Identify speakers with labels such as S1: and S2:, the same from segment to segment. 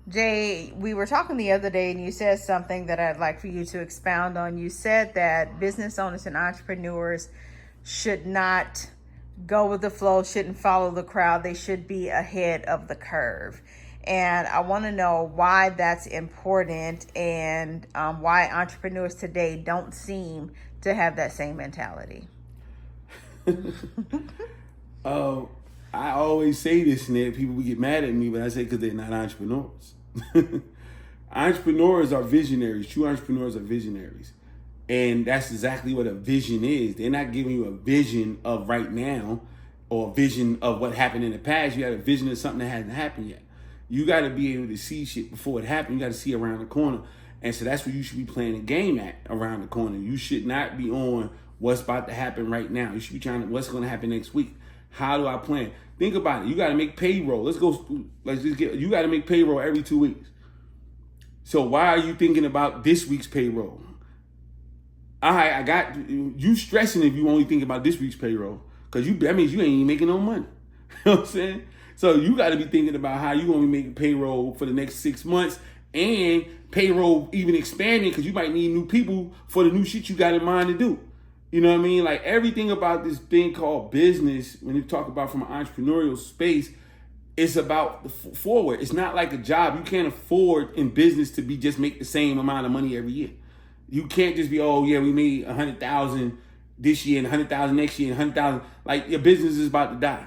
S1: Jay, we were talking the other day and you said something that I'd like for you to expound on. You said that business owners and entrepreneurs should not go with the flow, shouldn't follow the crowd. They should be ahead of the curve. And I want to know why that's important and why entrepreneurs today don't seem to have that same mentality.
S2: Oh, I always say this, and then people get mad at me, but I say because they're not entrepreneurs. Entrepreneurs are visionaries. True entrepreneurs are visionaries. And that's exactly what a vision is. They're not giving you a vision of right now or a vision of what happened in the past. You got a vision of something that hasn't happened yet. You got to be able to see shit before it happens. You got to see around the corner. And so that's where you should be playing a game at, around the corner. You should not be on what's about to happen right now. You should be trying to what's going to happen next week. How do I plan? Think about it. You got to make payroll. You got to make payroll every 2 weeks. So why are you thinking about this week's payroll? I got you stressing if you only think about this week's payroll, because that means you ain't even making no money. You know what I'm saying? So you got to be thinking about how you going to be making payroll for the next 6 months, and payroll even expanding, because you might need new people for the new shit you got in mind to do. You know what I mean? Like everything about this thing called business, when you talk about from an entrepreneurial space, it's about the forward. It's not like a job. You can't afford in business to be just make the same amount of money every year. You can't just be, oh yeah, we made 100,000 this year and 100,000 next year and 100,000. Like your business is about to die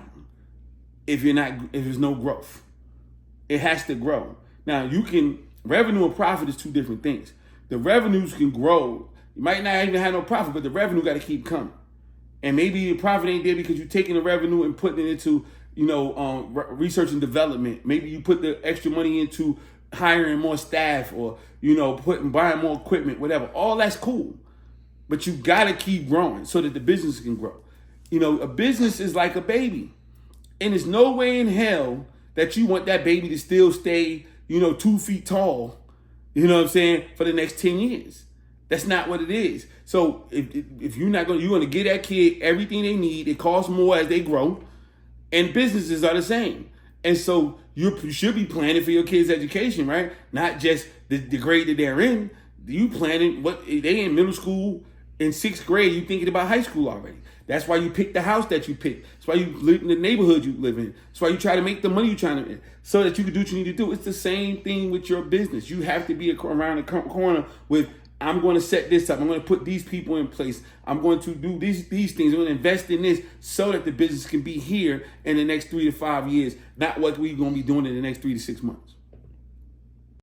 S2: if there's no growth. It has to grow. Now revenue and profit is two different things. The revenues can grow. You might not even have no profit, but the revenue got to keep coming. And maybe the profit ain't there because you're taking the revenue and putting it into, research and development. Maybe you put the extra money into hiring more staff, or, buying more equipment, whatever. All that's cool. But you got to keep growing so that the business can grow. A business is like a baby. And there's no way in hell that you want that baby to still stay, 2 feet tall, you know what I'm saying, for the next 10 years. That's not what it is. So if you're going to give that kid everything they need. It costs more as they grow. And businesses are the same. And so you should be planning for your kids' education, right? Not just the grade that they're in. You planning what they in middle school, in 6th grade, you thinking about high school already. That's why you pick the house that you pick. That's why you live in the neighborhood you live in. That's why you try to make the money you're trying to, so that you can do what you need to do. It's the same thing with your business. You have to be around the corner with, I'm going to set this up. I'm going to put these people in place. I'm going to do these things. I'm going to invest in this so that the business can be here in the next 3 to 5 years, not what we're going to be doing in the next 3 to 6 months.